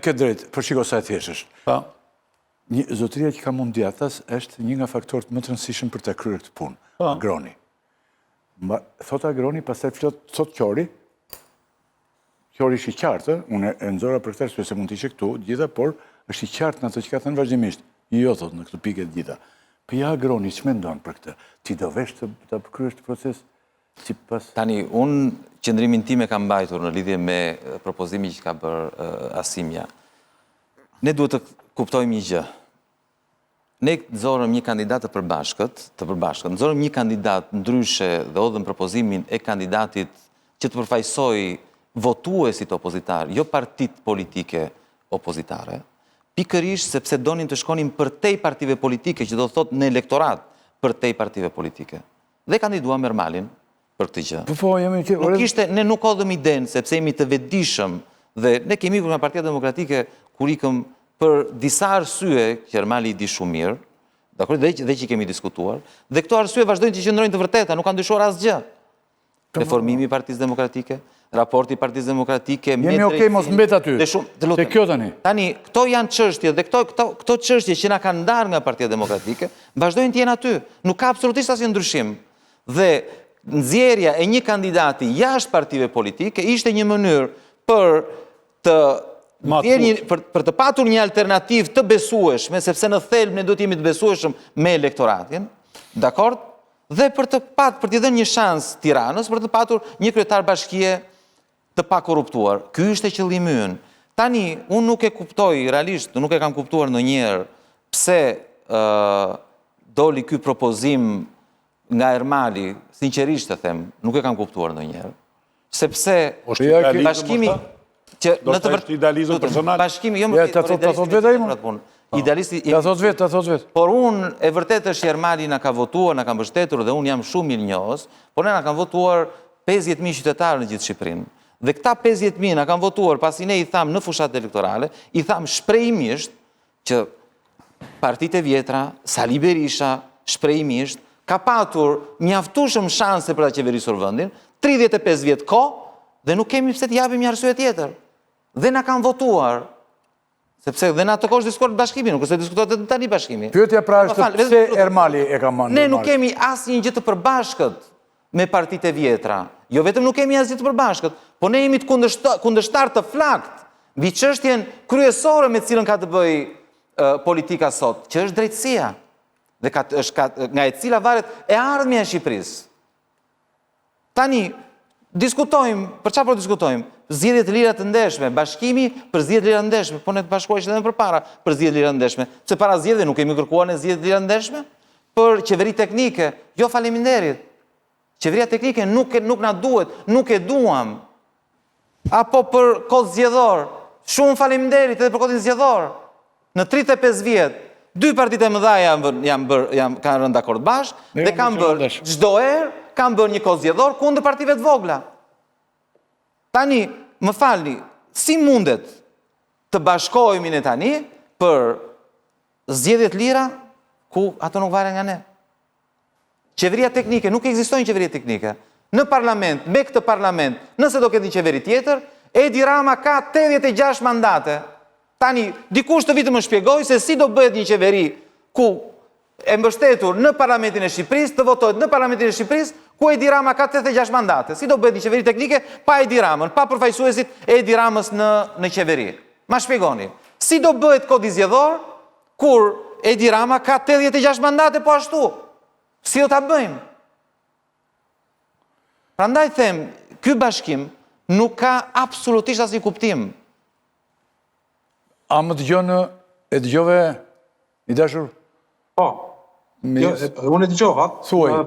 ke drejt, për shiko sa e thjeshtë. Zotëria që ka mundjatas është një nga faktorët më të rëndësishëm për të kryer këtë punë. Agroni. Thot Agroni, pastaj thot Qori është i qartë, unë e nxora për këtë se mund të ishe këtu, gjitha, por është i qartë në ato që ka thënë vazhdimisht. Jo, thot, në këtë pikë të gjitha. Për ja Agroni, që mendon për këtë? Ti do vesh të kryesh të proces? Tani, unë qëndrimin time kam mbajtur në lidhje me propozimi që ka bërë Asimja. Ne duhet të kuptojmë një gjë. Ne nxorëm një kandidat të përbashkët, nxorëm një kandidat ndryshe dhe odhëm propozimin e kandidatit që të përfaqësoj votuesit opozitar, jo partit politike opozitare, pikërisht sepse donin të shkonin përtej partive politike, që do të thotë në elektorat përtej partive politike. Dhe kandiduam Ermalin për këtë gjë. Nuk ishte, ne nuk odhëm idenë, sepse jemi të vetëdijshëm dhe ne kemi ikur nga Partia Demokratike kur ikëm për disa arsye që Ermali i di shumë mirë, dhe që kemi diskutuar, dhe këto arsye vazhdojnë të qëndrojnë të vërteta, nuk kanë ndryshuar asgjë. Reformimi i Partisë Demokratike, raporti i Partisë Demokratike, jemi okej mos mbet aty. Te kjo tani. Tani, këto janë çështje dhe këto çështje që na kanë ndarë nga Partia Demokratike, vazhdojnë të jenë aty. Nuk ka absolutisht asnjë ndryshim. Dhe nxjerrja e një kandidati jashtë partive politike ishte një mënyrë për të patur një alternativë të besueshme, sepse në thelb ne duhet jemi të besueshëm me elektoratin, dakord? Dhe për t'i dhënë një shans Tiranës, për të patur një kryetar bashkie të pakorruptuar. Ky ishte qëllimi ynë. Tani, unë nuk e kuptoj, realisht, nuk e kam kuptuar ndonjëherë pse doli ky propozim nga Ermali, sinqerisht të them, nuk e kam kuptuar ndonjëherë. Sepse bashkimi do të është idealizëm personal. Bashkimi, jo më ta thot vetë ai. Idealisti... Ta thot vetë. Por unë, e vërtet është Ermali na ka votuar, na ka mbështetur dhe unë jam shumë mirënjohës, por ne na kanë votuar 50.000 qytetarë në gjithë Shqipërinë. Dhe këta 50.000 na kanë votuar pasi ne i tham në fushat elektorale, i tham shprehimisht që partitë e vjetra, Sali Berisha, shprehimisht, ka patur mjaftueshëm shanse për ta qeverisur vendin, 35 vjet kohë dhe nuk kemi pse të japim një arsye tjetër. Dhe na kanë votuar. Sepse dhe në atë kohë diskutuar bashkimi, nuk është se diskutohet tani bashkimi. Pyetja pra është pse Ermali e ka marrë. Ne nuk kemi asnjë gjë të përbashkët me partitë e vjetra. Jo vetëm nuk kemi asgjë të përbashkët, po ne jemi të kundërshtar të flakt mbi çështjen kryesore me të cilën ka të bëjë politika sot, që është drejtësia. Dhe nga e cila varet e ardhmja e Shqipërisë. Tani diskutojmë, për çfarë po diskutojmë? Zgjedhje të lira të ndeshme, bashkimi për zgjedhje të lira të ndeshme, po ne të bashkohesh edhe më përpara për zgjedhje të lira të ndeshme. Se para zgjedhjeve nuk kemi kërkuar ne zgjedhje të lira të ndeshme për qeveri teknike, jo faleminderit. Qeveria teknike nuk na duhet, nuk e duam. Apo për kod zgjedhor, shumë faleminderit edhe për kodin zgjedhor. Në 35 vjet, 2 partitë e mëdha kanë rënë dakord bashkë dhe kanë bërë çdo herë kanë bërë një kod zgjedhor kundër partive të vogla. Tani, më falni, si mundet të bashkohemi ne tani për zgjedhje të lira ku ato nuk varen nga ne? Qeveria teknike, nuk ekzistojnë qeveria teknike. Në parlament, me këtë parlament, nëse do ketë një qeveri tjetër, Edi Rama ka 86 mandate. Tani, dikush të vitë më shpjegoj se si do bëhet një qeveri ku e mbështetur në Parlamentin e Shqipërisë, të votohet në Parlamentin e Shqipërisë, ku Edi Rama ka 86 mandate. Si do bëhet një qeveri teknike pa Edi Ramën, pa përfaqësuesit e Edi Ramës në qeveri? Ma shpjegoni. Si do bëhet kodi zgjedhor kur Edi Rama ka 86 mandate po ashtu? Si do ta bëjmë? Prandaj them, ky bashkim nuk ka absolutisht asnjë kuptim. A më e dëgjove i dashur? Po. Unë e dëgjova,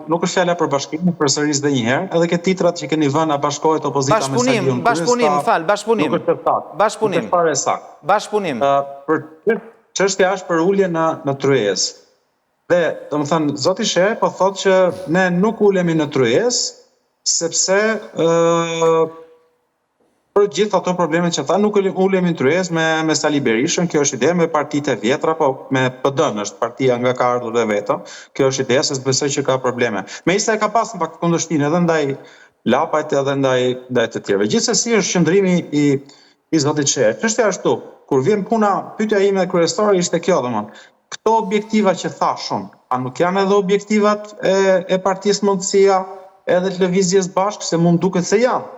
nuk është fjala për bashkimin, përsëris edhe një herë, edhe këtë titrat që keni vënë a bashkohet opozita me Saliun. Bashkëpunim. Nuk është saktë. Bashkëpunim. Nuk është fare saktë. Bashkëpunim. Çështja është për ulje në Tryezë. Dhe, domethënë, zoti She po thotë që ne nuk ulemi në Tryezë, sepse për gjithë ato problemet që tha, nuk ulemi në Tryezë me Sali Berishën, kjo është ide me partitë e vjetra, po me PD-n është partia nga ka ardhur dhe vetëm, kjo është ide, se besoj që ka probleme. Megjithëse ka pas në pak kundërshtinë edhe ndaj Lapajt edhe ndaj të tjerëve. Gjithsesi është qëndrimi i zotit Çeher. Çështja është këtu, kur vjen puna, pyetja ime kryesore ishte kjo, domethënë, këto objektiva që thash unë, a nuk janë edhe objektivat e Partisë Mundësia, edhe të Lëvizjes Bashkë, se mund duket se janë.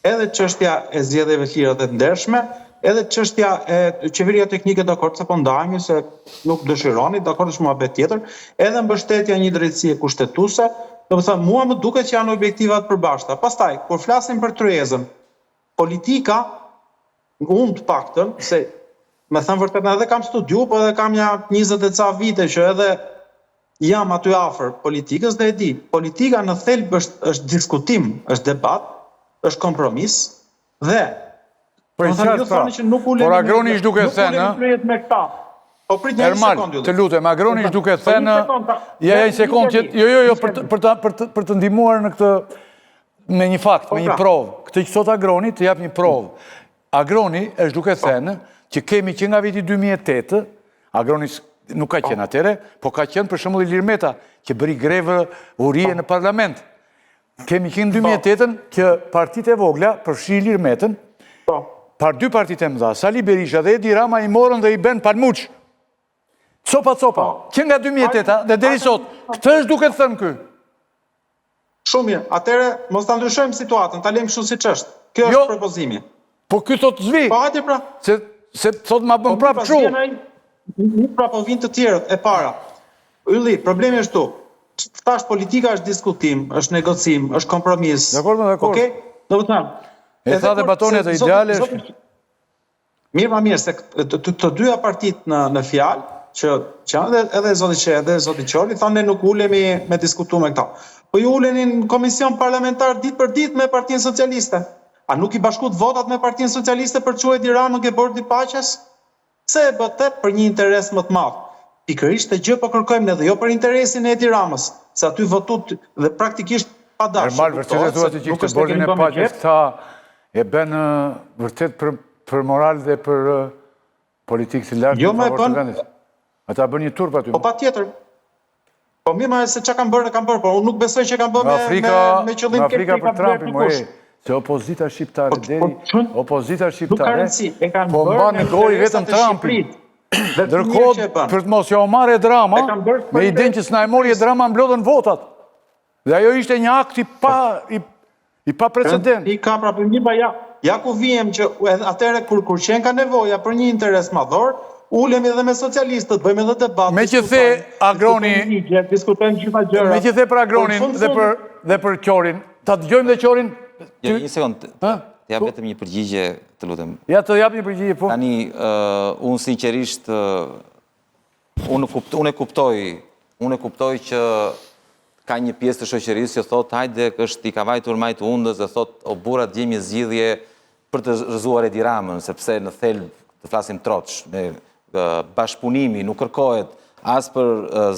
Edhe çështja e zgjedhjeve të lira dhe të ndershme, edhe çështja e qeveria teknike, dakord, se po ndajemi se nuk dëshironi, dakord, është muhabet tjetër, edhe mbështetja një drejtësie kushtetuese, domethënë mua më duket që janë objektiva të përbashkëta. Pastaj, kur flasim për tryezën, politika, unë të paktën, se me thënë vërtet edhe kam studiu, po edhe kam ja 20 e ca vite që edhe jam aty afër politikës dhe e di. Politika në thelb është diskutim, është debat, është kompromis dhe Për qartë pra, por Agroni është duke thënë, Ermal, të lutem, Agroni është duke thënë, ja një sekundë, jo, për të ndihmuar në këtë, me një fakt, me një provë, këtë që thot Agroni, të jap një provë. Agroni është duke thënë që kemi që nga viti 2008, Agroni nuk ka qenë atere, po ka qenë për shembull Ilir Meta, që bëri grevë urie në parlament. Kemi qenë 2008 që partitë e vogla, përfshi Ilir Metën, par dy partitë e mëdha, Sali Berisha dhe Edi Rama i morën dhe i ben palmuq. Copa, që nga 2008 dhe deri sot, këtë është duke thënë ky. Shumë mirë, atëre mos ta ndryshojmë situatën, ta lejmë kështu siç është. Kjo është propozimi. Po ky thot zvi. Po hajde pra. Se thot ma bën prapë kështu. Nuk prapë vinë të tjerët e para. Ylli, problemi është tu. Thash politika është diskutim, është negocim, është kompromis. Dakor, dakor. Okej? Do të them. E tha dhe batonet e ideale është... Mirë, se të dyja partitë në fjalë, që janë edhe zoti Çeher edhe zoti Qoli, thanë ne nuk ulemi me diskutu me këta. Po ju uleni në komision parlamentar ditë për ditë me Partinë Socialiste. A nuk i bashkut votat me Partinë Socialiste për çuaj Edi Ramën ke bordi paqes? Se e bëte për një interes më të madh. Pikërisht të gjë po kërkojmë edhe jo për interesin e Edi Ramës, se aty votut dhe praktikisht pa dashur. Ermal, vërtet e thua që këtë bordin e paqes këta e ben vërtet për moral dhe për politikë të lartë në favor të vendit. Ata bën një turp aty. Po patjetër. Po mirë, se çka kanë bërë, por unë nuk besoj që kanë bërë me qëllim në Afrika për Trumpin, se opozita shqiptare deri, opozita shqiptare, po mban në gojë vetëm Trumpin. Ndërkohë, për të mos ja u marrë Drama, me idenë që s'na e mori Drama mblodhen votat. Dhe ajo ishte një akt i pa precedent. I ka pra për një baja. Ja ku vijem që atëre kur qenë ka nevoja për një interes madhor, ulemi edhe me socialistët, bëjmë edhe debat. Me që the Agroni, diskutojmë gjitha gjëra. Me që the për Agronin dhe për Qorin, ta dëgjojmë dhe Qorin? Një sekund, të jap vetëm një përgjigje, të lutem. Ja, të jap një përgjigje, po. Tani, unë sinqerisht, unë e kuptoj që ka një pjesë të shoqërisë që thot, hajde, është i ka vajtur majtë undës dhe thot, o burat gjemi zgjidhje për të rëzuar Edi Ramën, sepse në thelb të flasim troç, me bashkëpunimi nuk kërkohet as për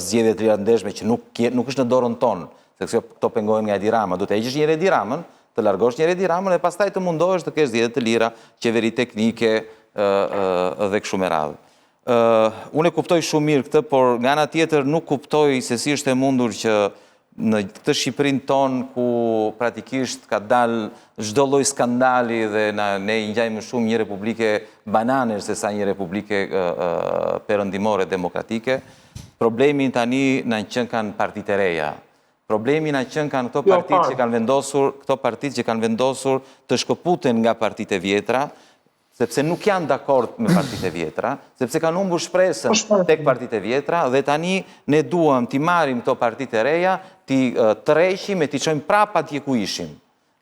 zgjedhje të lira të ndershme që nuk është në dorën tonë, se këto pengohen nga Edi Rama, do të heqësh njëri Edi Ramën, të largosh njëri Edi Ramën e pastaj të mundohesh të kesh zgjedhje të lira, qeveri teknike dhe kështu me radhë. Unë e kuptoj shumë mirë këtë, por nga ana tjetër nuk kuptoj se si është e mundur që në këtë Shqipërinë tonë ku pratikisht ka dalë çdo lloj skandali dhe ne i ngjajmë shumë një republike banane se sa një republike perëndimore demokratike, problemi tani na qenë kanë partitë e reja. Problemi na qenë kanë këto partitë që kanë vendosur të shkëputen nga partitë e vjetra, sepse nuk janë dakord me partitë e vjetra, sepse kanë humbur shpresën tek partitë e vjetra dhe tani ne duam t'i marrim këto partitë e reja, t'i tërheqim e t'i çojmë prapë atje ku ishim.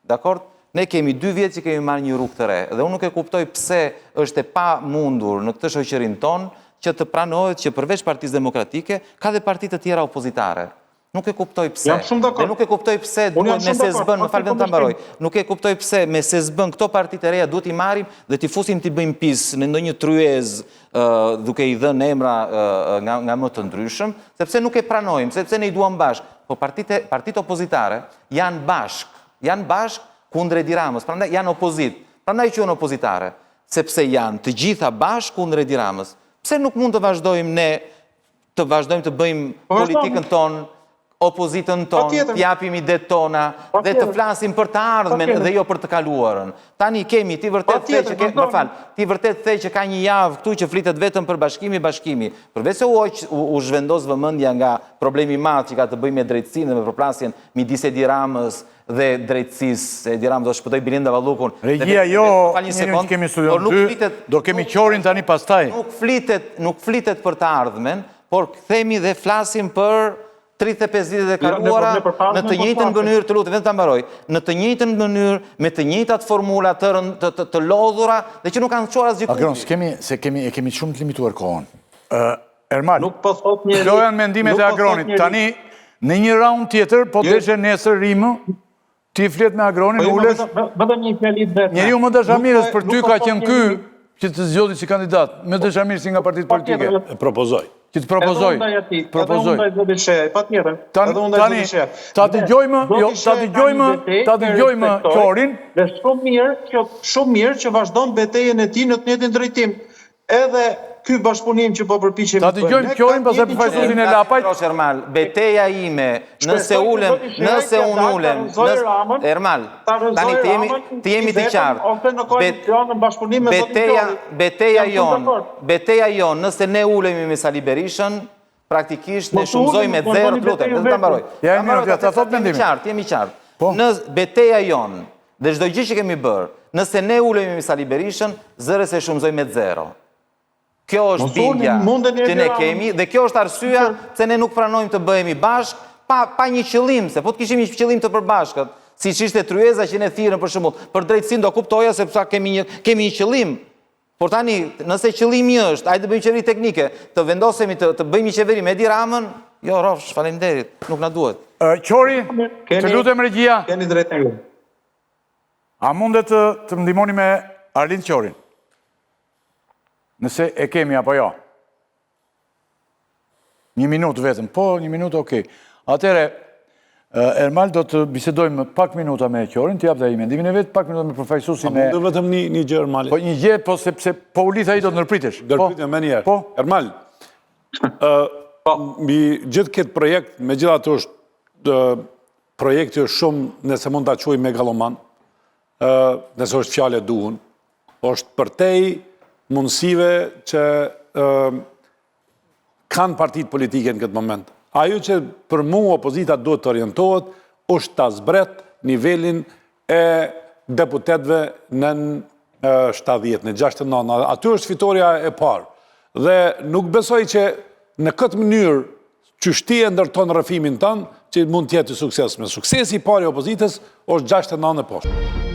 Dakord? Ne kemi 2 vjet që kemi marrë një rrugë të re dhe unë nuk e kuptoj pse është e pa mundur në këtë shoqërinë tonë që të pranohet që përveç Partisë Demokratike ka dhe partitë të tjera opozitare. Nuk e kuptoj pse. Dhe nuk e kuptoj pse duhet me SSB-n, më falë vetëm ta mbaroj. Nuk e kuptoj pse me SSB-n këto partitë e reja duhet i marrim dhe t'i fusim t'i bëjmë pis në ndonjë tryez duke i dhënë emra nga më të ndryshëm, sepse nuk e pranojmë, sepse ne i duam bashk. Po partitë opozitare janë bashk kundër Edi Ramës, prandaj janë opozit. Prandaj quhen opozitare, sepse janë të gjitha bashk kundër Edi Ramës. Pse nuk mund të vazhdojmë ne të bëjmë politikën tonë opozitën tonë, t'japim ide tona dhe të flasim për të ardhmen dhe jo për të kaluarën. Tani kemi, ti vërtet the që ka një javë këtu që flitet vetëm për bashkimi. Përveç se u zhvendos vëmendja nga problemi madh që ka të bëjë me drejtësinë dhe me përplasjen midis Edi Ramës dhe drejtësisë, Edi Ramës do shpëtoj Bilinda Vallukun. Regjia jo, njëri që kemi studion dy, do kemi qorin tani pastaj. Nuk flitet për të ardhmen, por themi dhe flasim për 35 vitet e kaluara në të njëjtën mënyrë, të lutem, vetëm ta mbaroj, në të njëjtën mënyrë, me të njëjtat formula të lodhura dhe që nuk kanë çuar asgjë. Agron, se kemi shumë të limituar kohën. Ermal, Nuk po thot njeri. kjo janë mendimet e Agronit. Tani, në një raund tjetër, po të deshe nesër rimë, ti flet me Agronin, ulesh. Vetëm një fjalit vetë. Njeriu më dashamirës për ty ka qenë ky që të zgjodhi si kandidat. Më dashamirë si nga partitë politike. E propozoj. Që të propozoj. Propozoj. Tani, ta dëgjojmë Qorin. Dhe shumë mirë që vazhdon betejën e tij në të njëjtin drejtim. Edhe ky bashkëpunim që po përpiqemi. Ta dëgjojmë Qorin pastaj përfaqësuesin e Lapajt. Ermal, beteja ime, nëse unë ulem, Ermal, tani të jemi të qartë. Beteja jon, nëse ne ulemi me Sali Berishën, praktikisht ne shumëzoj me 0, lutem, dhe të mbaroj. Jemi qartë. Në beteja jon, dhe çdo gjë që kemi bërë, nëse ne ulemi me Sali Berishën, zëre se shumëzoj me 0. Kjo është bindja që ne kemi dhe kjo është arsyeja se ne nuk pranojmë të bëhemi bashkë pa një qëllim, se po të kishim një qëllim të përbashkët, siç ishte Tryeza që ne thirrëm për shembull, për drejtësinë do kuptoja sepse kemi një qëllim. Por tani, nëse qëllimi është, hajde të bëjmë qeveri teknike, të vendosemi të bëjmë një qeveri me Edi Ramën, jo rrofsh, faleminderit, nuk na duhet. Qori, të lutem regjia. Keni drejtë. A mundet të më ndihmoni me Arlind Qorin? Nëse e kemi apo jo. 1 minutë vetëm, po 1 minutë, okej. Atere, Ermal do të bisedojmë pak minuta me Qorin, të jap dhe i mendimin e vetë, pak minuta me përfaqësuesin e... A mundë vetëm një gjë, Ermal? Po një gjë, po sepse po ulitha i do të nërpritesh. Nërpritja me njerë. Ermal, mbi gjithë këtë projekt, me gjitha të është projekti është shumë, nëse mund të quaj megaloman, nëse është fjale duhun, është përtej mundësive që kanë partitë politike në këtë moment. Ajo që për mu opozita duhet të orientohet, është të zbret nivelin e deputetve në 70, në 69. Aty është fitoria e parë. Dhe nuk besoj që në këtë mënyrë që shtie ndërton rëfimin tanë, që mund tjetë suksesme. Suksesi i parë i opozitës është 69 e poshtë.